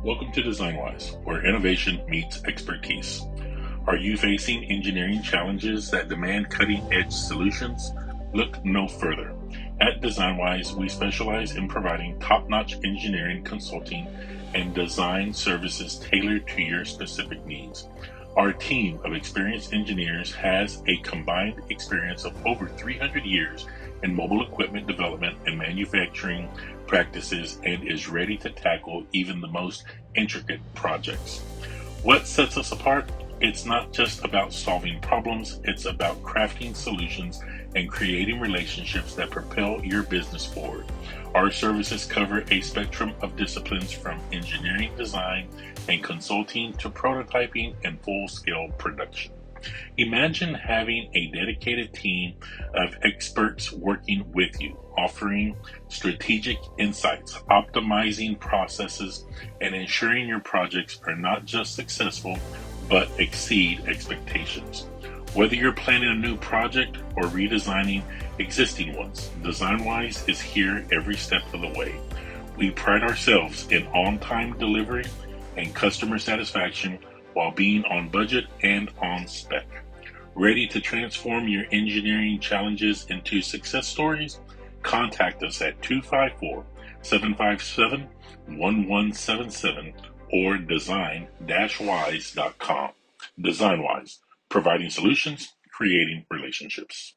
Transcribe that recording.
Welcome to DesignWise, where innovation meets expertise. Are you facing engineering challenges that demand cutting-edge solutions? Look no further. At DesignWise, we specialize in providing top-notch engineering consulting and design services tailored to your specific needs. Our team of experienced engineers has a combined experience of over 300 years in mobile equipment development and manufacturing practices and is ready to tackle even the most intricate projects. What sets us apart? It's not just about solving problems, it's about crafting solutions and creating relationships that propel your business forward. Our services cover a spectrum of disciplines from engineering, design, and consulting to prototyping and full-scale production. Imagine having a dedicated team of experts working with you, offering strategic insights, optimizing processes, and ensuring your projects are not just successful, but exceed expectations. Whether you're planning a new project or redesigning existing ones, DesignWise is here every step of the way. We pride ourselves in on-time delivery and customer satisfaction while being on budget and on spec. Ready to transform your engineering challenges into success stories? Contact us at 254-757-1177 or design-wise.com. DesignWise, providing solutions, creating relationships.